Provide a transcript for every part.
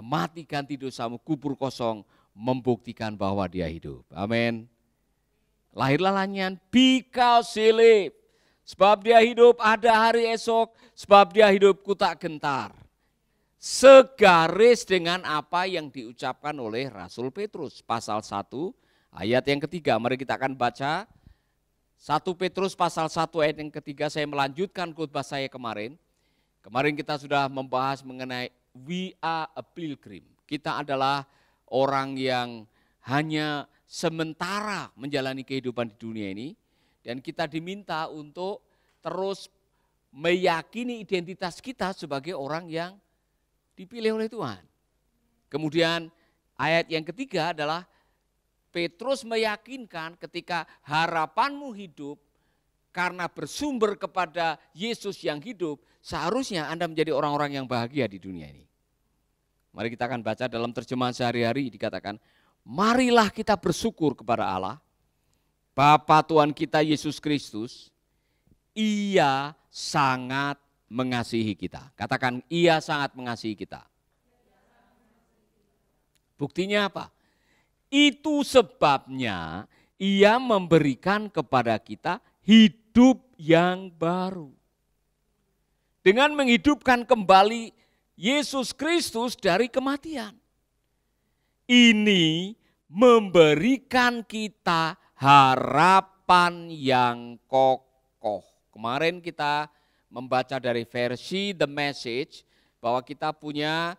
mati ganti dosamu, kubur kosong, membuktikan bahwa dia hidup. Amin. Lahirlah lanyan, because he lived. Sebab dia hidup, ada hari esok, sebab dia hidup, kutak gentar. Segaris dengan apa yang diucapkan oleh Rasul Petrus. Pasal 1 ayat yang ketiga, mari kita akan baca. 1 Petrus pasal 1 ayat yang ketiga, saya melanjutkan khotbah saya kemarin. Kemarin kita sudah membahas mengenai we are a pilgrim. Kita adalah orang yang hanya sementara menjalani kehidupan di dunia ini. Dan kita diminta untuk terus meyakini identitas kita sebagai orang yang dipilih oleh Tuhan. Kemudian ayat yang ketiga adalah Petrus meyakinkan ketika harapanmu hidup karena bersumber kepada Yesus yang hidup, seharusnya Anda menjadi orang-orang yang bahagia di dunia ini. Mari kita akan baca dalam terjemahan sehari-hari, dikatakan, marilah kita bersyukur kepada Allah, Bapa Tuhan kita Yesus Kristus, Ia sangat mengasihi kita. Katakan, Ia sangat mengasihi kita. Buktinya apa? Itu sebabnya Ia memberikan kepada kita hidup yang baru. Dengan menghidupkan kembali Yesus Kristus dari kematian. Ini memberikan kita harapan yang kokoh. Kemarin kita membaca dari versi The Message bahwa kita punya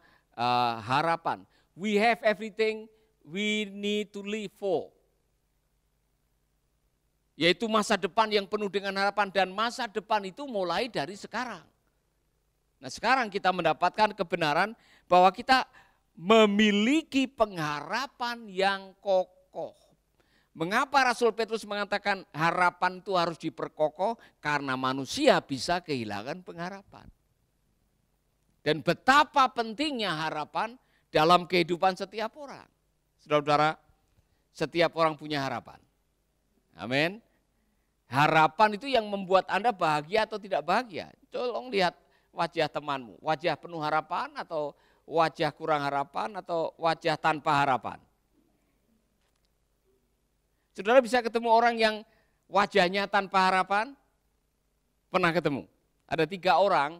harapan. We have everything we need to live for. Yaitu masa depan yang penuh dengan harapan, dan masa depan itu mulai dari sekarang. Nah, sekarang kita mendapatkan kebenaran bahwa kita memiliki pengharapan yang kokoh. Mengapa Rasul Petrus mengatakan harapan itu harus diperkokoh? Karena manusia bisa kehilangan pengharapan. Dan betapa pentingnya harapan dalam kehidupan setiap orang. Saudara-saudara, setiap orang punya harapan. Amin. Harapan itu yang membuat Anda bahagia atau tidak bahagia. Tolong lihat wajah temanmu, wajah penuh harapan atau wajah kurang harapan atau wajah tanpa harapan. Saudara bisa ketemu orang yang wajahnya tanpa harapan? Pernah ketemu? Ada 3 orang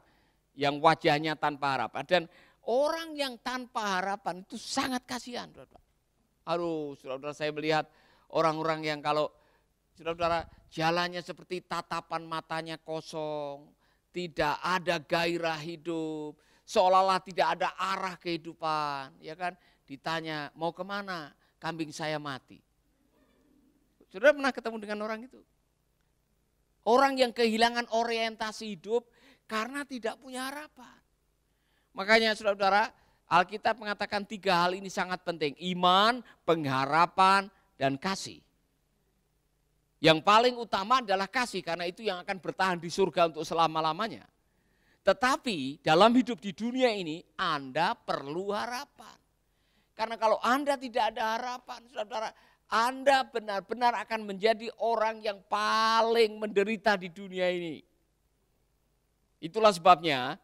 yang wajahnya tanpa harapan. Dan orang yang tanpa harapan itu sangat kasihan. Aduh, saudara-saudara, saya melihat orang-orang yang kalau saudara-saudara jalannya seperti tatapan matanya kosong, tidak ada gairah hidup, seolah-olah tidak ada arah kehidupan, ya kan? Ditanya, mau kemana? Kambing saya mati. Saudara pernah ketemu dengan orang itu? Orang yang kehilangan orientasi hidup karena tidak punya harapan. Makanya saudara-saudara, Alkitab mengatakan 3 hal ini sangat penting. Iman, pengharapan, dan kasih. Yang paling utama adalah kasih, karena itu yang akan bertahan di surga untuk selama-lamanya. Tetapi dalam hidup di dunia ini Anda perlu harapan. Karena kalau Anda tidak ada harapan, saudara, Anda benar-benar akan menjadi orang yang paling menderita di dunia ini. Itulah sebabnya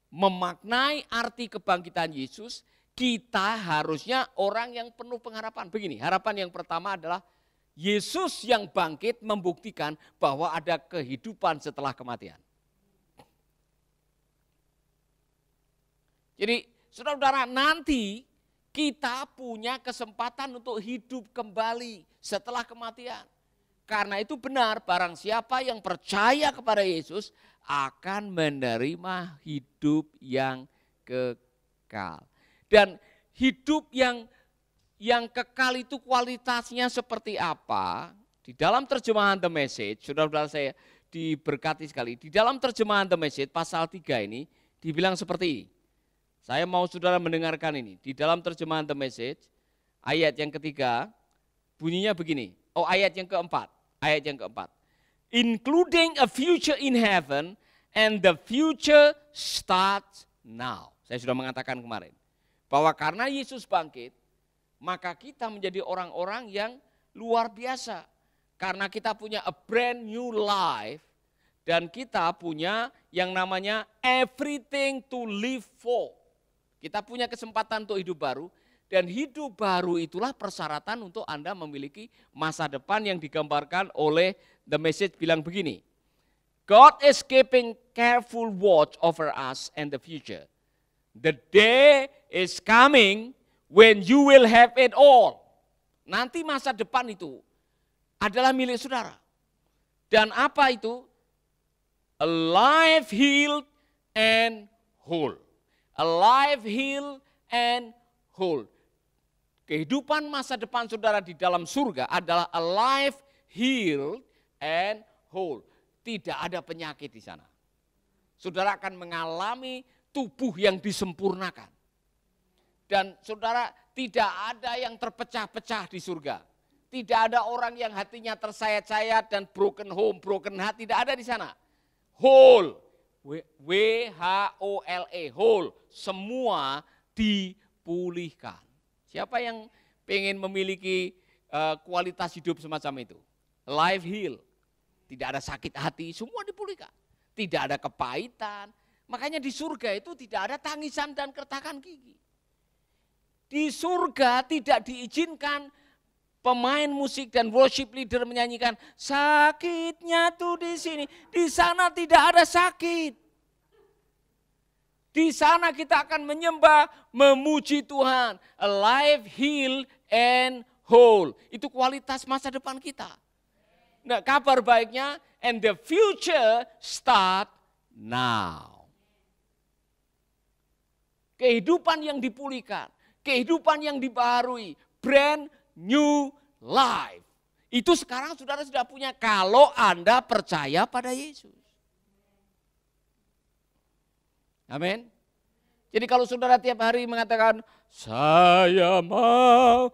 memaknai arti kebangkitan Yesus, kita harusnya orang yang penuh pengharapan. Begini, harapan yang pertama adalah Yesus yang bangkit membuktikan bahwa ada kehidupan setelah kematian. Jadi saudara-saudara, nanti kita punya kesempatan untuk hidup kembali setelah kematian. Karena itu benar, barang siapa yang percaya kepada Yesus akan menerima hidup yang kekal. Dan hidup yang kekal itu kualitasnya seperti apa? Di dalam terjemahan The Message, saudara-saudara saya diberkati sekali. Di dalam terjemahan The Message pasal 3 ini dibilang seperti ini. Saya mau saudara mendengarkan ini. Di dalam terjemahan The Message, ayat yang ketiga, bunyinya begini. Oh, ayat yang keempat. Ayat yang keempat. Including a future in heaven, and the future starts now. Saya sudah mengatakan kemarin. Bahwa karena Yesus bangkit, maka kita menjadi orang-orang yang luar biasa. Karena kita punya a brand new life, dan kita punya yang namanya everything to live for. Kita punya kesempatan untuk hidup baru, dan hidup baru itulah persyaratan untuk Anda memiliki masa depan yang digambarkan oleh The Message bilang begini. God is keeping careful watch over us and the future. The day is coming when you will have it all. Nanti masa depan itu adalah milik saudara. Dan apa itu? Alive, healed, and whole. Alive, healed, and whole. Kehidupan masa depan saudara di dalam surga adalah alive, healed, and whole. Tidak ada penyakit di sana. Saudara akan mengalami tubuh yang disempurnakan. Dan saudara, tidak ada yang terpecah-pecah di surga. Tidak ada orang yang hatinya tersayat-sayat dan broken home, broken heart, tidak ada di sana. Whole, W-H-O-L-E, whole, semua dipulihkan. Siapa yang pengen memiliki kualitas hidup semacam itu? Life heal, tidak ada sakit hati, semua dipulihkan. Tidak ada kepahitan, makanya di surga itu tidak ada tangisan dan kertakan gigi. Di surga tidak diizinkan pemain musik dan worship leader menyanyikan sakitnya tuh di sini. Di sana tidak ada sakit. Di sana kita akan menyembah, memuji Tuhan. Alive, healed, and whole. Itu kualitas masa depan kita. Nah, kabar baiknya, and the future start now. Kehidupan yang dipulihkan. Kehidupan yang dibaharui, brand new life. Itu sekarang saudara sudah punya kalau Anda percaya pada Yesus. Amin. Jadi kalau saudara tiap hari mengatakan, saya mau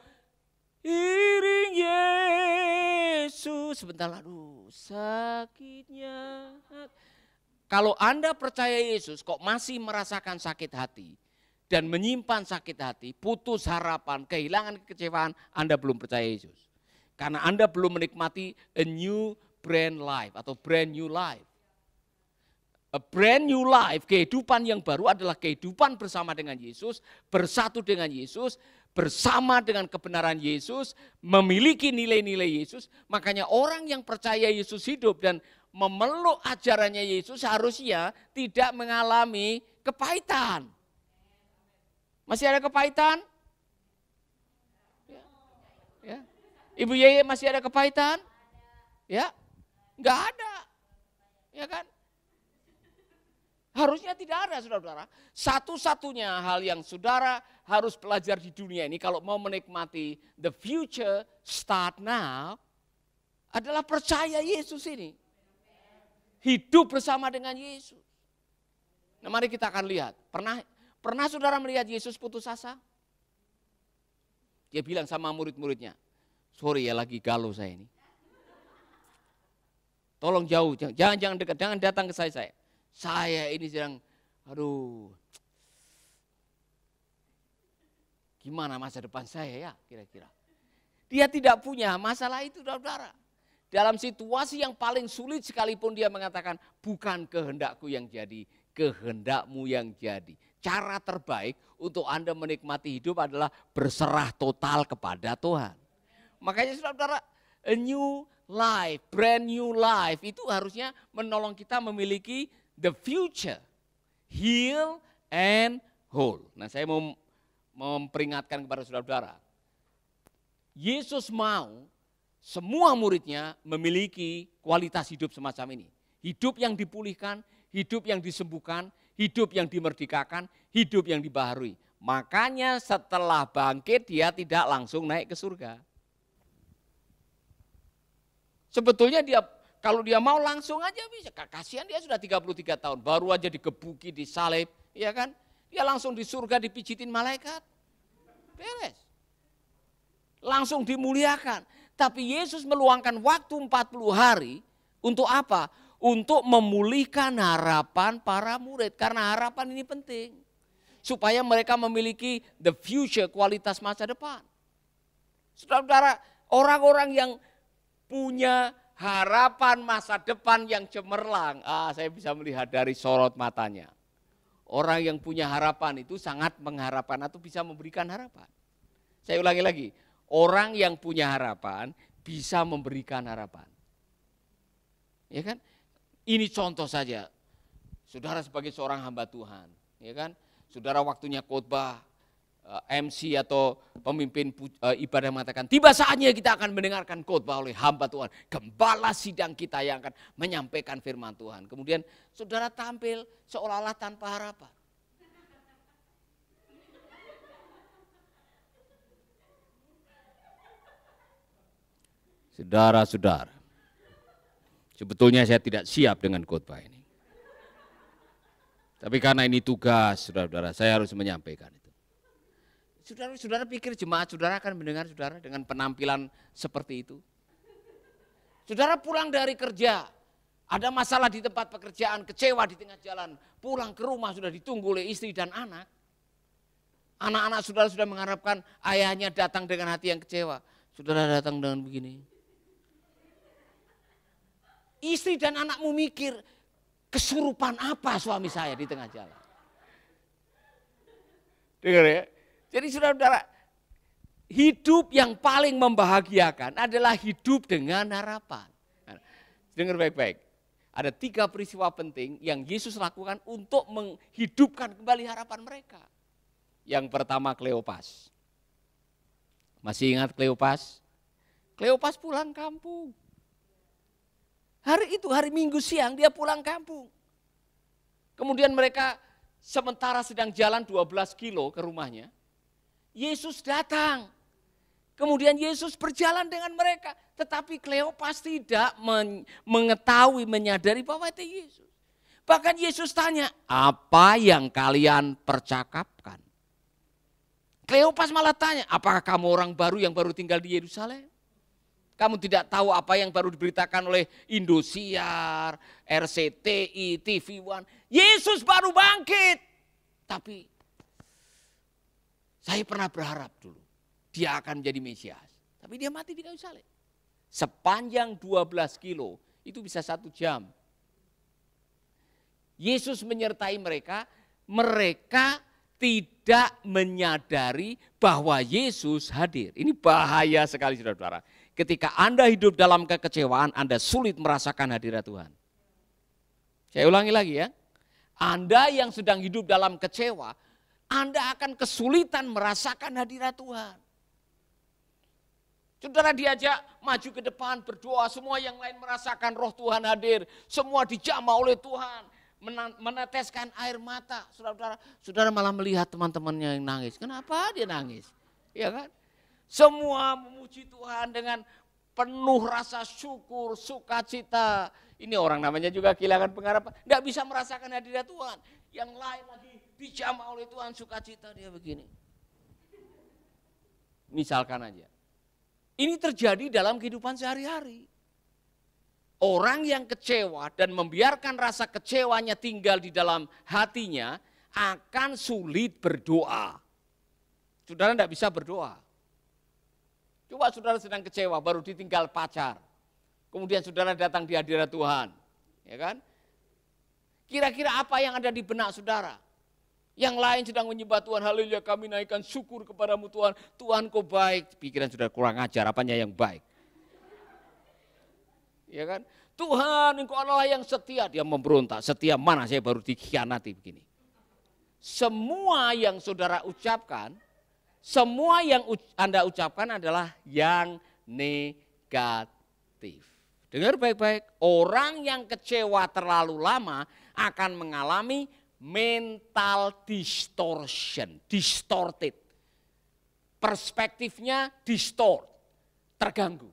iring Yesus. Sebentar, aduh sakitnya. Kalau Anda percaya Yesus kok masih merasakan sakit hati, dan menyimpan sakit hati, putus harapan, kehilangan kekecewaan, Anda belum percaya Yesus. Karena Anda belum menikmati a new brand life atau brand new life. A brand new life, kehidupan yang baru adalah kehidupan bersama dengan Yesus, bersatu dengan Yesus, bersama dengan kebenaran Yesus, memiliki nilai-nilai Yesus. Makanya orang yang percaya Yesus hidup dan memeluk ajarannya Yesus harusnya tidak mengalami kepahitan. Masih ada kepahitan? Ya. Ibu Yeye masih ada kepahitan? Ya, enggak ada. Ya kan? Harusnya tidak ada, saudara-saudara. Satu-satunya hal yang saudara harus belajar di dunia ini kalau mau menikmati the future start now adalah percaya Yesus ini. Hidup bersama dengan Yesus. Nah, mari kita akan lihat. Pernah saudara melihat Yesus putus asa? Dia bilang sama murid-muridnya, sorry ya lagi galau saya ini. Tolong jauh, jangan dekat, jangan datang ke saya. Saya ini sedang, aduh, gimana masa depan saya ya kira-kira. Dia tidak punya masalah itu, saudara. Dalam situasi yang paling sulit sekalipun dia mengatakan, bukan kehendakku yang jadi, kehendakmu yang jadi. Cara terbaik untuk Anda menikmati hidup adalah berserah total kepada Tuhan. Makanya saudara, a new life, brand new life itu harusnya menolong kita memiliki the future, heal and whole. Nah, saya mau memperingatkan kepada saudara-saudara. Yesus mau semua muridnya memiliki kualitas hidup semacam ini. Hidup yang dipulihkan, hidup yang disembuhkan, hidup yang dimerdekakan, hidup yang dibaharui. Makanya setelah bangkit dia tidak langsung naik ke surga. Sebetulnya dia kalau dia mau langsung aja bisa. Kasihan dia sudah 33 tahun, baru aja digebuki, disalib, ya kan? Dia langsung di surga dipijitin malaikat. Beres. Langsung dimuliakan. Tapi Yesus meluangkan waktu 40 hari untuk apa? Untuk memulihkan harapan para murid. Karena harapan ini penting. Supaya mereka memiliki the future, kualitas masa depan. Saudara-saudara, orang-orang yang punya harapan masa depan yang cemerlang. Saya bisa melihat dari sorot matanya. Orang yang punya harapan itu sangat mengharapkan atau bisa memberikan harapan. Saya ulangi lagi, orang yang punya harapan bisa memberikan harapan. Ya kan? Ini contoh saja. Saudara sebagai seorang hamba Tuhan, ya kan? Saudara waktunya khotbah, MC atau pemimpin ibadah mengatakan, tiba saatnya kita akan mendengarkan khotbah oleh hamba Tuhan, gembala sidang kita yang akan menyampaikan firman Tuhan. Kemudian saudara tampil seolah-olah tanpa harapan. Saudara-saudara, sebetulnya saya tidak siap dengan khotbah ini. Tapi karena ini tugas, saudara-saudara, saya harus menyampaikan itu. Saudara-saudara pikir jemaat saudara akan mendengar saudara dengan penampilan seperti itu? Saudara pulang dari kerja, ada masalah di tempat pekerjaan, kecewa di tengah jalan, pulang ke rumah sudah ditunggu oleh istri dan anak. Anak-anak saudara sudah mengharapkan ayahnya datang dengan hati yang kecewa. Saudara datang dengan begini. Istri dan anakmu mikir, kesurupan apa suami saya di tengah jalan. Dengar ya. Jadi saudara-saudara, hidup yang paling membahagiakan adalah hidup dengan harapan. Dengar baik-baik. Ada 3 peristiwa penting yang Yesus lakukan untuk menghidupkan kembali harapan mereka. Yang pertama Kleopas. Masih ingat Kleopas? Kleopas pulang kampung. Hari itu, hari Minggu siang dia pulang kampung. Kemudian mereka sementara sedang jalan 12 kilo ke rumahnya. Yesus datang. Kemudian Yesus berjalan dengan mereka. Tetapi Kleopas tidak mengetahui, menyadari bahwa itu Yesus. Bahkan Yesus tanya, apa yang kalian percakapkan? Kleopas malah tanya, apakah kamu orang baru yang baru tinggal di Yerusalem? Kamu tidak tahu apa yang baru diberitakan oleh Indosiar, RCTI, TV One. Yesus baru bangkit. Tapi saya pernah berharap dulu dia akan menjadi Mesias. Tapi dia mati di kayu salib. Sepanjang 12 kilo itu bisa 1 jam. Yesus menyertai mereka, mereka tidak menyadari bahwa Yesus hadir. Ini bahaya sekali saudara-saudara. Ketika Anda hidup dalam kekecewaan, Anda sulit merasakan hadirat Tuhan. Saya ulangi lagi ya. Anda yang sedang hidup dalam kecewa, Anda akan kesulitan merasakan hadirat Tuhan. Saudara diajak maju ke depan, berdoa, semua yang lain merasakan roh Tuhan hadir. Semua dijamah oleh Tuhan, meneteskan air mata. Saudara malah melihat teman-temannya yang nangis. Kenapa dia nangis? Ya kan? Semua memuji Tuhan dengan penuh rasa syukur, sukacita. Ini orang namanya juga kehilangan pengharapan. Tidak bisa merasakan hadirat Tuhan. Yang lain lagi dijamah oleh Tuhan, sukacita, dia begini. Misalkan aja. Ini terjadi dalam kehidupan sehari-hari. Orang yang kecewa dan membiarkan rasa kecewanya tinggal di dalam hatinya akan sulit berdoa. Saudara tidak bisa berdoa. Coba saudara sedang kecewa, baru ditinggal pacar. Kemudian saudara datang di hadirat Tuhan. Ya kan? Kira-kira apa yang ada di benak saudara? Yang lain sedang menyembah Tuhan, haleluya kami naikkan syukur kepadamu Tuhan. Tuhan kau baik. Pikiran saudara kurang ajar, apanya yang baik? Ya kan? Tuhan engkau Allah yang setia. Dia memberontak, setia mana saya baru dikhianati begini. Semua yang saudara ucapkan, semua yang Anda ucapkan adalah yang negatif. Dengar baik-baik, orang yang kecewa terlalu lama akan mengalami mental distortion, distorted. Perspektifnya distort, terganggu.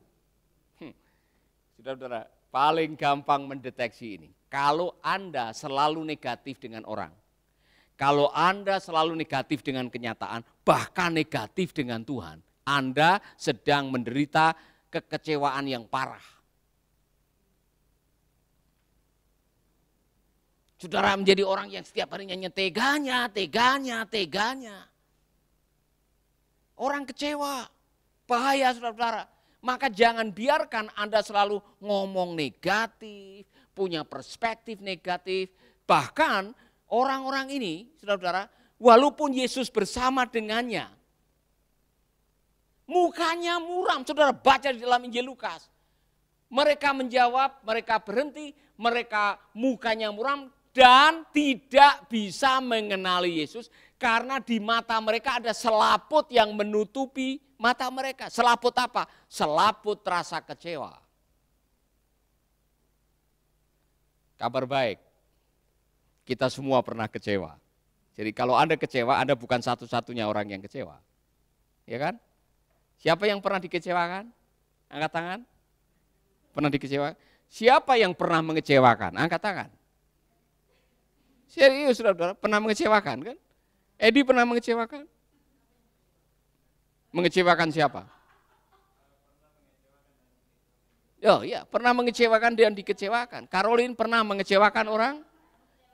Saudara-saudara, paling gampang mendeteksi ini. Kalau Anda selalu negatif dengan orang, kalau Anda selalu negatif dengan kenyataan, bahkan negatif dengan Tuhan, Anda sedang menderita kekecewaan yang parah. Saudara menjadi orang yang setiap harinya teganya. Orang kecewa, bahaya saudara-saudara. Maka jangan biarkan Anda selalu ngomong negatif, punya perspektif negatif. Bahkan orang-orang ini, saudara-saudara, walaupun Yesus bersama dengannya, mukanya muram. Saudara baca di dalam Injil Lukas. Mereka menjawab, mereka berhenti, mereka mukanya muram dan tidak bisa mengenali Yesus. Karena di mata mereka ada selaput yang menutupi mata mereka. Selaput apa? Selaput rasa kecewa. Kabar baik, kita semua pernah kecewa. Jadi kalau Anda kecewa, Anda bukan satu-satunya orang yang kecewa. Ya kan? Siapa yang pernah dikecewakan? Angkat tangan. Pernah dikecewakan? Siapa yang pernah mengecewakan? Angkat tangan. Serius, saudara, pernah mengecewakan kan? Edi pernah mengecewakan? Mengecewakan siapa? Oh iya, pernah mengecewakan dan dikecewakan. Caroline pernah mengecewakan orang?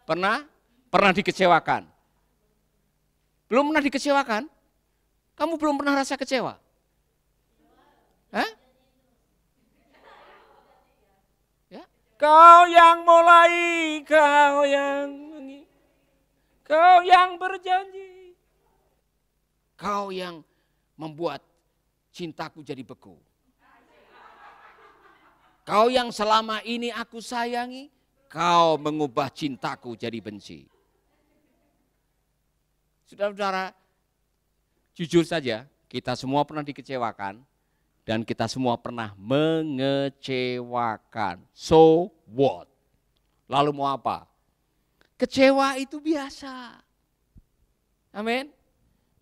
Pernah? Pernah dikecewakan. Belum pernah dikecewakan? Kamu belum pernah rasa kecewa? Hah? Ya? Kau yang mulai, kau yang berjanji, kau yang membuat cintaku jadi beku. Kau yang selama ini aku sayangi, kau mengubah cintaku jadi benci. Saudara-saudara, jujur saja, kita semua pernah dikecewakan dan kita semua pernah mengecewakan. So what? Lalu mau apa? Kecewa itu biasa. Amin.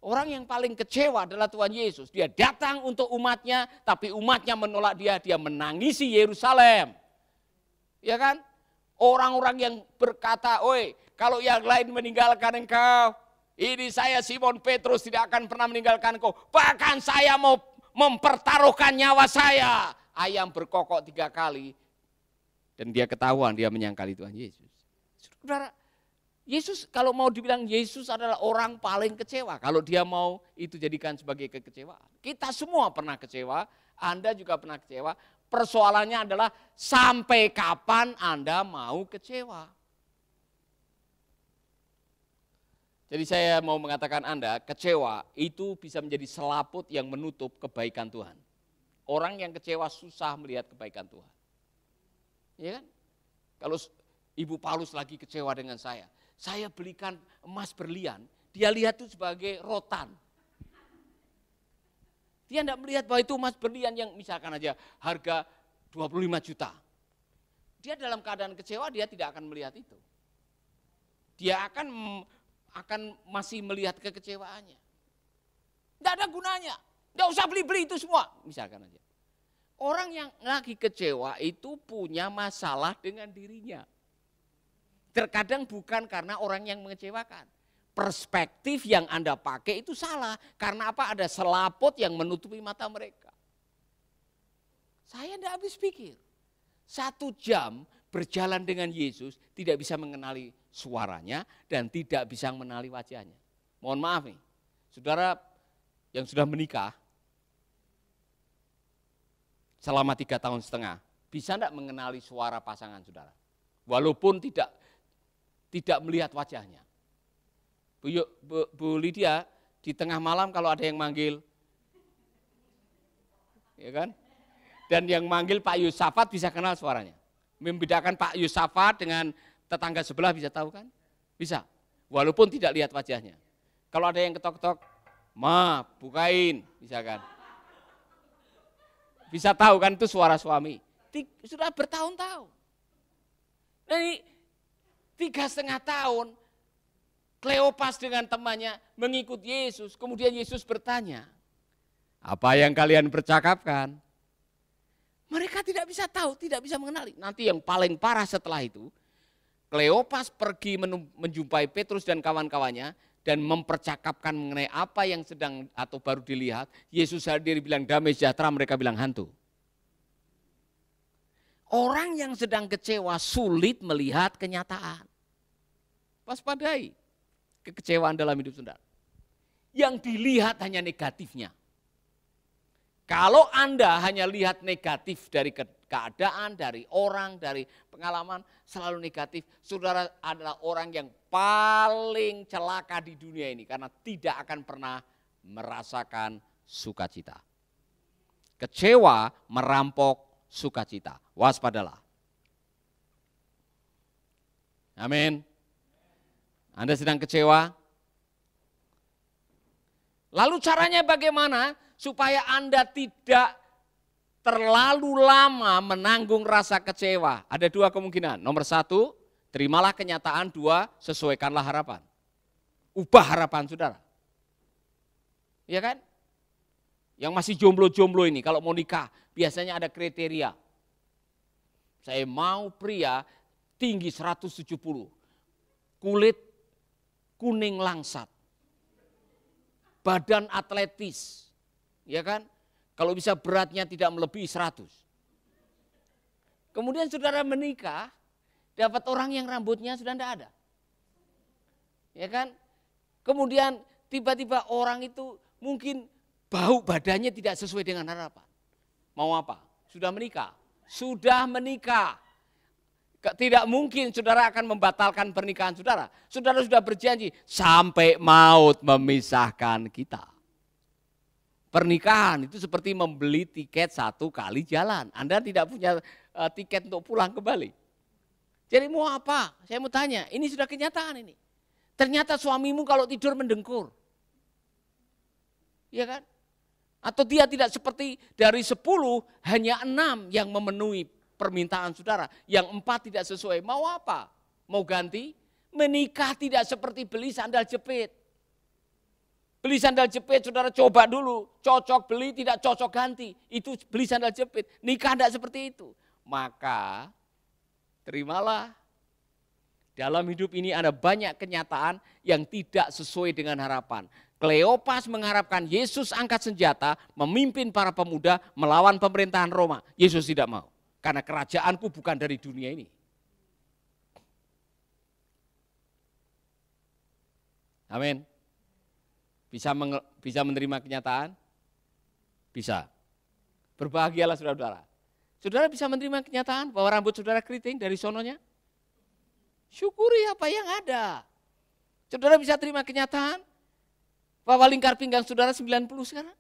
Orang yang paling kecewa adalah Tuhan Yesus. Dia datang untuk umatnya, tapi umatnya menolak dia. Dia menangisi Yerusalem. Ya kan? Orang-orang yang berkata, oi, kalau yang lain meninggalkan engkau, ini saya Simon Petrus tidak akan pernah meninggalkan engkau. Bahkan saya mau mempertaruhkan nyawa saya. Ayam berkokok 3 kali. Dan dia ketahuan, dia menyangkali Tuhan Yesus. Saudara, Yesus kalau mau dibilang Yesus adalah orang paling kecewa. Kalau dia mau itu jadikan sebagai kekecewaan. Kita semua pernah kecewa, Anda juga pernah kecewa. Persoalannya adalah sampai kapan Anda mau kecewa. Jadi saya mau mengatakan Anda kecewa itu bisa menjadi selaput yang menutup kebaikan Tuhan. Orang yang kecewa susah melihat kebaikan Tuhan. Ya kan? Kalau Ibu Paulus lagi kecewa dengan saya belikan emas berlian, dia lihat itu sebagai rotan. Dia tidak melihat bahwa itu emas berlian yang misalkan aja harga 25 juta. Dia dalam keadaan kecewa, dia tidak akan melihat itu. Dia akan masih melihat kekecewaannya. Tidak ada gunanya, tidak usah beli-beli itu semua, misalkan aja. Orang yang lagi kecewa itu punya masalah dengan dirinya. Terkadang bukan karena orang yang mengecewakan. Perspektif yang Anda pakai itu salah. Karena apa? Ada selaput yang menutupi mata mereka. Saya tidak habis pikir. 1 jam berjalan dengan Yesus tidak bisa mengenali suaranya dan tidak bisa mengenali wajahnya. Mohon maaf nih, saudara yang sudah menikah selama 3,5 tahun, bisa tidak mengenali suara pasangan saudara? Walaupun tidak melihat wajahnya. Bu Lydia di tengah malam kalau ada yang manggil, ya kan? Dan yang manggil Pak Yusafat bisa kenal suaranya. Membedakan Pak Yusafat dengan tetangga sebelah bisa tahu kan? Bisa, walaupun tidak lihat wajahnya. Kalau ada yang ketok-ketok, ma bukain, misalkan. Bisa tahu kan itu suara suami. Sudah bertahun-tahun. Nah, 3,5 tahun, Kleopas dengan temannya mengikut Yesus. Kemudian Yesus bertanya, apa yang kalian percakapkan? Mereka tidak bisa tahu, tidak bisa mengenali. Nanti yang paling parah setelah itu, Kleopas pergi menjumpai Petrus dan kawan-kawannya dan mempercakapkan mengenai apa yang sedang atau baru dilihat. Yesus hadir bilang damai sejahtera, mereka bilang hantu. Orang yang sedang kecewa sulit melihat kenyataan. Waspadai kekecewaan dalam hidup saudara. Yang dilihat hanya negatifnya. Kalau Anda hanya lihat negatif keadaan, dari orang, dari pengalaman selalu negatif, saudara adalah orang yang paling celaka di dunia ini karena tidak akan pernah merasakan sukacita. Kecewa merampok sukacita. Waspadalah. Amin. Anda sedang kecewa? Lalu caranya bagaimana supaya Anda tidak terlalu lama menanggung rasa kecewa? Ada dua kemungkinan. Nomor satu, terimalah kenyataan. Dua, sesuaikanlah harapan. Ubah harapan saudara. Iya kan? Yang masih jomblo-jomblo ini kalau mau nikah biasanya ada kriteria. Saya mau pria tinggi 170, kulit kuning langsat, badan atletis, ya kan? Kalau bisa beratnya tidak melebihi 100. Kemudian saudara menikah, dapat orang yang rambutnya sudah tidak ada. Ya kan? Kemudian tiba-tiba orang itu mungkin bau badannya tidak sesuai dengan harapan. Mau apa? Sudah menikah. Sudah menikah. Tidak mungkin saudara akan membatalkan pernikahan saudara. Saudara sudah berjanji sampai maut memisahkan kita. Pernikahan itu seperti membeli tiket 1 kali jalan. Anda tidak punya tiket untuk pulang kembali. Jadi mau apa? Saya mau tanya, ini sudah kenyataan ini. Ternyata suamimu kalau tidur mendengkur. Iya kan? Atau dia tidak seperti dari 10 hanya 6 yang memenuhi permintaan saudara. Yang 4 tidak sesuai. Mau apa? Mau ganti? Menikah tidak seperti beli sandal jepit. Beli sandal jepit saudara coba dulu. Cocok beli, tidak cocok ganti. Itu beli sandal jepit. Nikah tidak seperti itu. Maka terimalah. Dalam hidup ini ada banyak kenyataan yang tidak sesuai dengan harapan. Kleopas mengharapkan Yesus angkat senjata, memimpin para pemuda melawan pemerintahan Roma. Yesus tidak mau. Karena kerajaanku bukan dari dunia ini. Amin. Bisa menerima kenyataan? Bisa. Berbahagialah saudara-saudara. Saudara bisa menerima kenyataan bahwa rambut saudara keriting dari sononya? Syukuri apa yang ada. Saudara bisa terima kenyataan bahwa lingkar pinggang saudara 90 sekarang?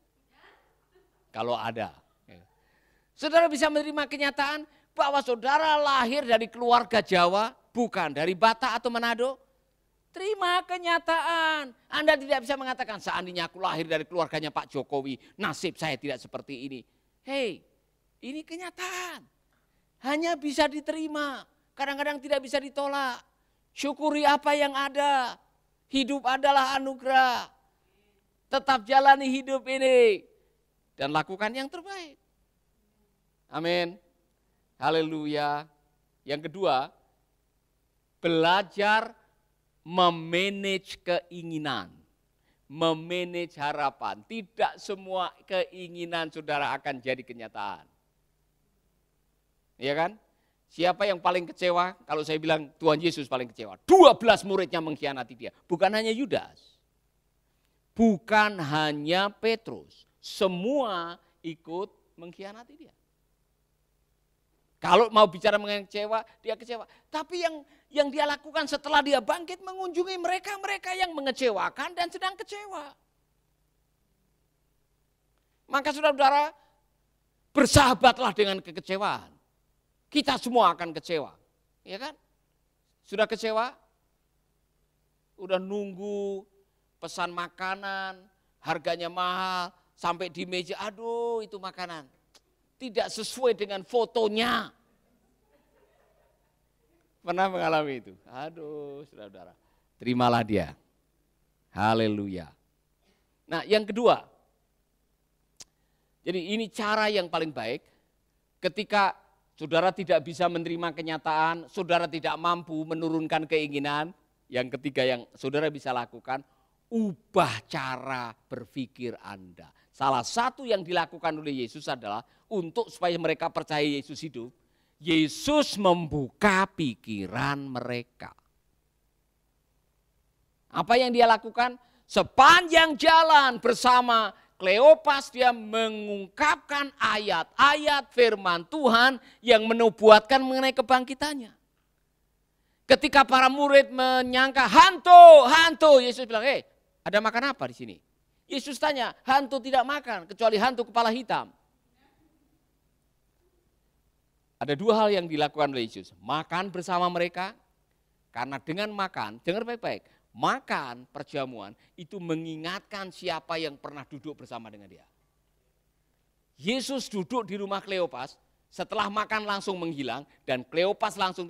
Kalau ada. Saudara bisa menerima kenyataan bahwa saudara lahir dari keluarga Jawa, bukan dari Batak atau Manado? Terima kenyataan. Anda tidak bisa mengatakan seandainya aku lahir dari keluarganya Pak Jokowi, nasib saya tidak seperti ini. Hei, ini kenyataan. Hanya bisa diterima, kadang-kadang tidak bisa ditolak. Syukuri apa yang ada. Hidup adalah anugerah. Tetap jalani hidup ini dan lakukan yang terbaik. Amin. Haleluya. Yang kedua, belajar memanage keinginan, memanage harapan. Tidak semua keinginan saudara akan jadi kenyataan. Iya kan? Siapa yang paling kecewa? Kalau saya bilang Tuhan Yesus paling kecewa. 12 muridnya mengkhianati dia. Bukan hanya Yudas. Bukan hanya Petrus. Semua ikut mengkhianati dia. Kalau mau bicara mengenai kecewa, dia kecewa. Tapi yang dia lakukan setelah dia bangkit mengunjungi mereka-mereka yang mengecewakan dan sedang kecewa. Maka saudara-saudara, bersahabatlah dengan kekecewaan. Kita semua akan kecewa. Ya kan? Sudah kecewa? Udah nunggu pesan makanan, harganya mahal, sampai di meja, aduh itu makanan. Tidak sesuai dengan fotonya. Pernah mengalami itu? Aduh, saudara-saudara. Terimalah dia. Haleluya. Nah, yang kedua. Jadi ini cara yang paling baik. Ketika saudara tidak bisa menerima kenyataan, saudara tidak mampu menurunkan keinginan. Yang ketiga yang saudara bisa lakukan, ubah cara berpikir Anda. Salah satu yang dilakukan oleh Yesus adalah untuk supaya mereka percaya Yesus hidup, Yesus membuka pikiran mereka. Apa yang dia lakukan? Sepanjang jalan bersama Kleopas dia mengungkapkan ayat-ayat firman Tuhan yang menubuatkan mengenai kebangkitannya. Ketika para murid menyangka hantu, Yesus bilang, ada makan apa di sini? Yesus tanya, hantu tidak makan kecuali hantu kepala hitam. Ada dua hal yang dilakukan oleh Yesus. Makan bersama mereka, karena dengan makan, dengar baik-baik, makan perjamuan itu mengingatkan siapa yang pernah duduk bersama dengan dia. Yesus duduk di rumah Kleopas, setelah makan langsung menghilang, dan Kleopas langsung,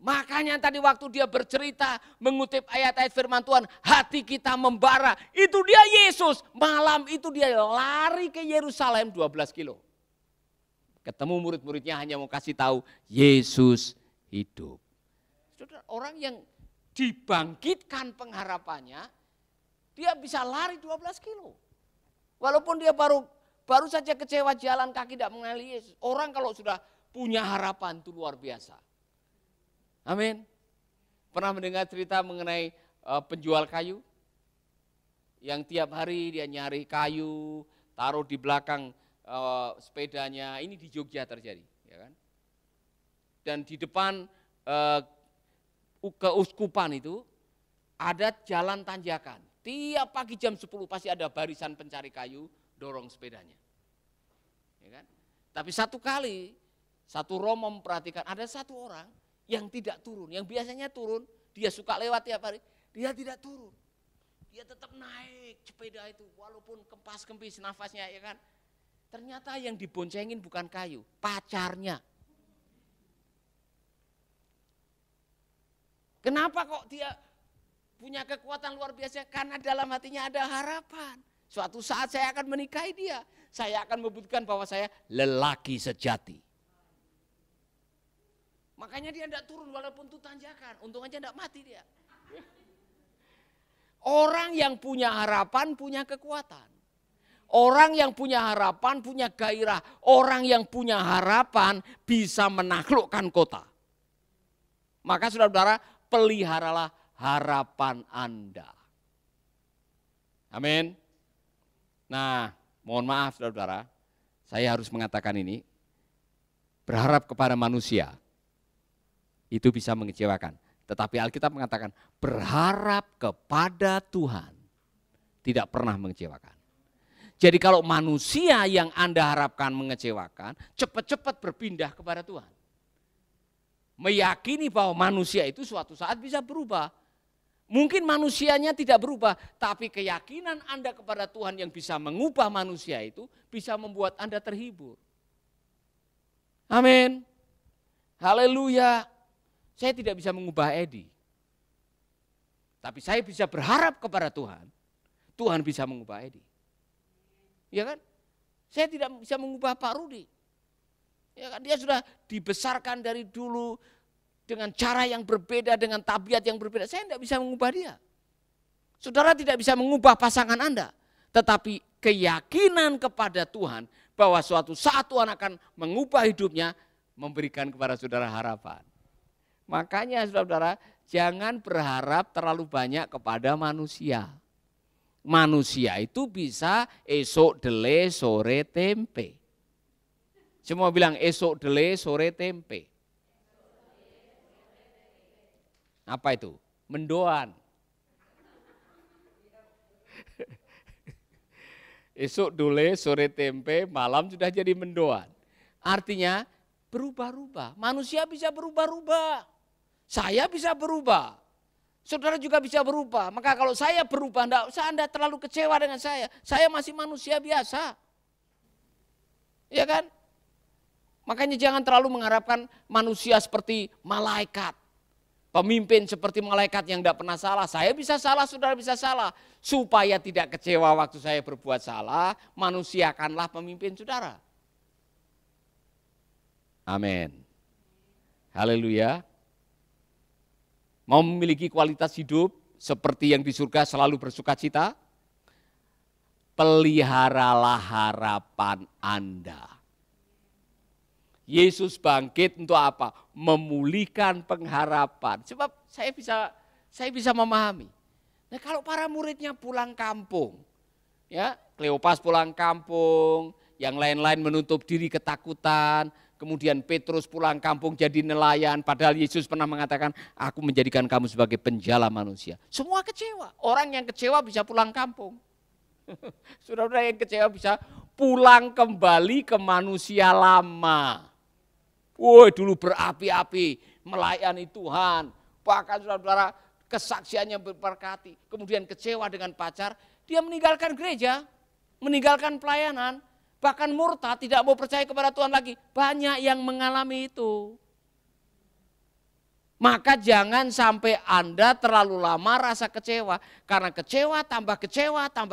makanya tadi waktu dia bercerita mengutip ayat-ayat firman Tuhan, hati kita membara. Itu dia Yesus. Malam itu dia lari ke Yerusalem 12 kilo. Ketemu murid-muridnya hanya mau kasih tahu Yesus hidup. Saudara, orang yang dibangkitkan pengharapannya, dia bisa lari 12 kilo. Walaupun dia baru saja kecewa jalan kaki tidak mengenali Yesus. Orang kalau sudah punya harapan itu luar biasa. Amin. Pernah mendengar cerita mengenai penjual kayu? Yang tiap hari dia nyari kayu, taruh di belakang sepedanya. Ini di Jogja terjadi, ya kan? Dan di depan keuskupan itu ada jalan tanjakan. Tiap pagi jam 10 pasti ada barisan pencari kayu dorong sepedanya. Ya kan? Tapi satu kali, satu romo memperhatikan ada satu orang yang tidak turun. Yang biasanya turun, dia suka lewat tiap hari, dia tidak turun. Dia tetap naik sepeda itu walaupun kempas-kempis nafasnya, ya kan. Ternyata yang diboncengin bukan kayu, pacarnya. Kenapa kok dia punya kekuatan luar biasa? Karena dalam hatinya ada harapan. Suatu saat saya akan menikahi dia. Saya akan membuktikan bahwa saya lelaki sejati. Makanya dia tidak turun walaupun itu tanjakan. Untung aja tidak mati dia. Orang yang punya harapan punya kekuatan. Orang yang punya harapan punya gairah. Orang yang punya harapan bisa menaklukkan kota. Maka saudara-saudara, peliharalah harapan Anda. Amin. Nah, mohon maaf saudara-saudara, saya harus mengatakan ini. Berharap kepada manusia itu bisa mengecewakan. Tetapi Alkitab mengatakan berharap kepada Tuhan tidak pernah mengecewakan. Jadi kalau manusia yang Anda harapkan mengecewakan, cepat-cepat berpindah kepada Tuhan. Meyakini bahwa manusia itu suatu saat bisa berubah. Mungkin manusianya tidak berubah, tapi keyakinan Anda kepada Tuhan yang bisa mengubah manusia itu bisa membuat Anda terhibur. Amin. Haleluya. Saya tidak bisa mengubah Edi. Tapi saya bisa berharap kepada Tuhan. Tuhan bisa mengubah Edi. Ya kan? Saya tidak bisa mengubah Pak Rudi. Ya kan? Dia sudah dibesarkan dari dulu dengan cara yang berbeda, dengan tabiat yang berbeda. Saya tidak bisa mengubah dia. Saudara tidak bisa mengubah pasangan Anda. Tetapi keyakinan kepada Tuhan bahwa suatu saat Tuhan akan mengubah hidupnya, memberikan kepada saudara harapan. Makanya saudara-saudara, jangan berharap terlalu banyak kepada manusia. Manusia itu bisa esok dele sore tempe. Semua bilang esok dele sore tempe. Apa itu? Mendoan. Esok dole sore tempe, malam sudah jadi mendoan. Artinya berubah-ubah. Manusia bisa berubah-ubah. Saya bisa berubah. Saudara juga bisa berubah. Maka kalau saya berubah, tidak usah Anda terlalu kecewa dengan saya. Saya masih manusia biasa. Ya kan? Makanya jangan terlalu mengharapkan manusia seperti malaikat. Pemimpin seperti malaikat yang tidak pernah salah. Saya bisa salah, saudara bisa salah. Supaya tidak kecewa waktu saya berbuat salah, manusiakanlah pemimpin saudara. Amin. Haleluya. Mau memiliki kualitas hidup seperti yang di surga selalu bersuka cita? Peliharalah harapan Anda. Yesus bangkit untuk apa? Memulihkan pengharapan. Sebab saya bisa memahami. Nah kalau para muridnya pulang kampung, Ya, Kleopas pulang kampung, yang lain-lain menutup diri ketakutan, kemudian Petrus pulang kampung jadi nelayan, padahal Yesus pernah mengatakan, aku menjadikan kamu sebagai penjala manusia. Semua kecewa, orang yang kecewa bisa pulang kampung. Saudara yang kecewa bisa pulang kembali ke manusia lama. Woi, dulu berapi-api, melayani Tuhan, bahkan saudara kesaksiannya berberkati, kemudian kecewa dengan pacar, dia meninggalkan gereja, meninggalkan pelayanan, bahkan murtad, tidak mau percaya kepada Tuhan lagi. Banyak yang mengalami itu. Maka jangan sampai Anda terlalu lama rasa kecewa, karena tambah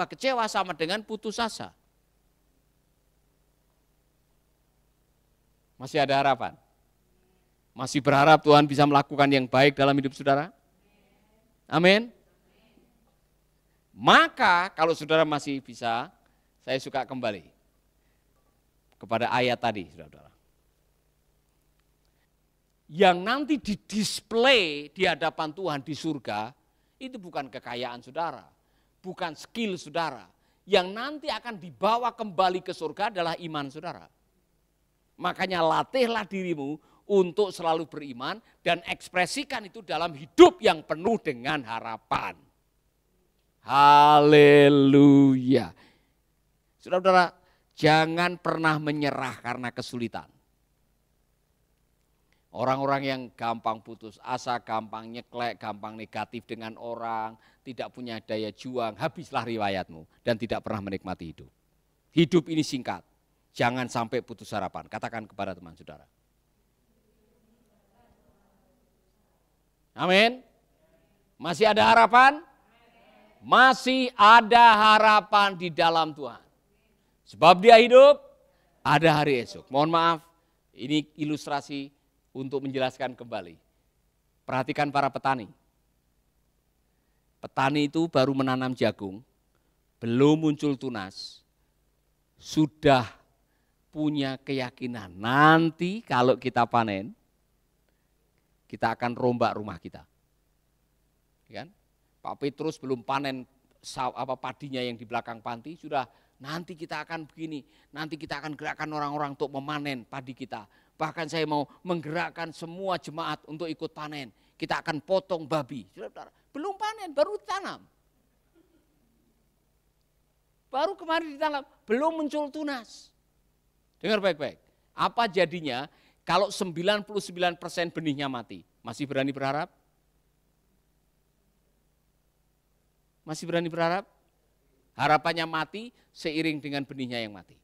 kecewa sama dengan putus asa. Masih ada harapan? Masih berharap Tuhan bisa melakukan yang baik dalam hidup saudara? Amin. Maka kalau saudara masih bisa, saya suka kembali kepada ayat tadi, saudara. Yang nanti didisplay di hadapan Tuhan di surga, itu bukan kekayaan saudara, bukan skill saudara. Yang nanti akan dibawa kembali ke surga adalah iman saudara. Makanya latihlah dirimu untuk selalu beriman dan ekspresikan itu dalam hidup yang penuh dengan harapan. Haleluya. Saudara-saudara, jangan pernah menyerah karena kesulitan. Orang-orang yang gampang putus asa, gampang nyeklek, gampang negatif dengan orang, tidak punya daya juang, habislah riwayatmu dan tidak pernah menikmati hidup. Hidup ini singkat, jangan sampai putus harapan. Katakan kepada teman saudara. Amin. Masih ada harapan? Masih ada harapan di dalam Tuhan. Sebab dia hidup, ada hari esok. Mohon maaf, ini ilustrasi untuk menjelaskan kembali. Perhatikan para petani. Petani itu baru menanam jagung, belum muncul tunas, sudah punya keyakinan nanti kalau kita panen, kita akan rombak rumah kita. Kan? Pak Petrus belum panen padinya yang di belakang panti, sudah nanti kita akan begini, nanti kita akan gerakkan orang-orang untuk memanen padi kita. Bahkan saya mau menggerakkan semua jemaat untuk ikut panen. Kita akan potong babi. Saudara, belum panen, baru tanam. Baru kemarin ditanam, belum muncul tunas. Dengar baik-baik, apa jadinya kalau 99% benihnya mati? Masih berani berharap? Masih berani berharap? Harapannya mati seiring dengan benihnya yang mati.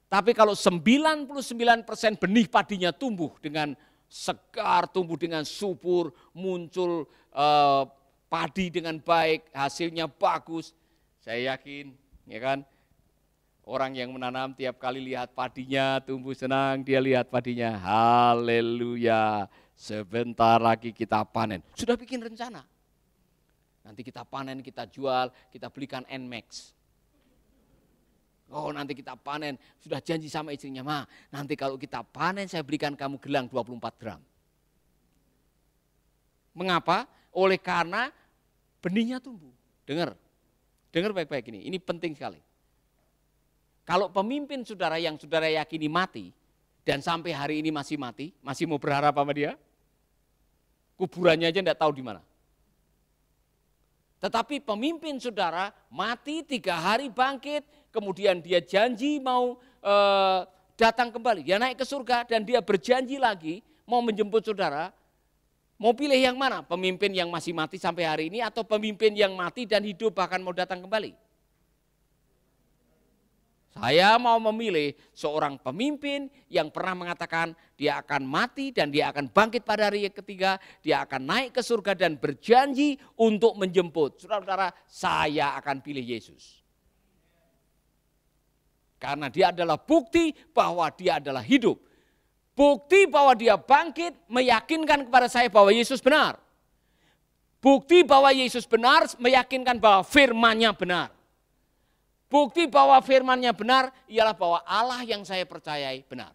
Tapi kalau 99% benih padinya tumbuh dengan segar, tumbuh dengan subur, muncul padi dengan baik, hasilnya bagus. Saya yakin, ya kan? Orang yang menanam tiap kali lihat padinya tumbuh senang, dia lihat padinya, haleluya, sebentar lagi kita panen. Sudah bikin rencana. Nanti kita panen, kita jual, kita belikan Nmax. Oh nanti kita panen, sudah janji sama istrinya, Ma, nanti kalau kita panen saya belikan kamu gelang 24 gram. Mengapa? Oleh karena benihnya tumbuh. Dengar baik-baik ini penting sekali. Kalau pemimpin saudara yang saudara yakini mati, dan sampai hari ini masih mati, masih mau berharap sama dia? Kuburannya aja enggak tahu di mana. Tetapi pemimpin saudara mati 3 hari bangkit, kemudian dia janji mau datang kembali. Dia naik ke surga dan dia berjanji lagi mau menjemput saudara. Mau pilih yang mana? Pemimpin yang masih mati sampai hari ini atau pemimpin yang mati dan hidup bahkan mau datang kembali? Saya mau memilih seorang pemimpin yang pernah mengatakan dia akan mati dan dia akan bangkit pada hari ketiga, dia akan naik ke surga dan berjanji untuk menjemput. Saudara-saudara, saya akan pilih Yesus. Karena dia adalah bukti bahwa dia adalah hidup. Bukti bahwa dia bangkit meyakinkan kepada saya bahwa Yesus benar. Bukti bahwa Yesus benar meyakinkan bahwa firman-Nya benar. Bukti bahwa firman-Nya benar ialah bahwa Allah yang saya percayai benar.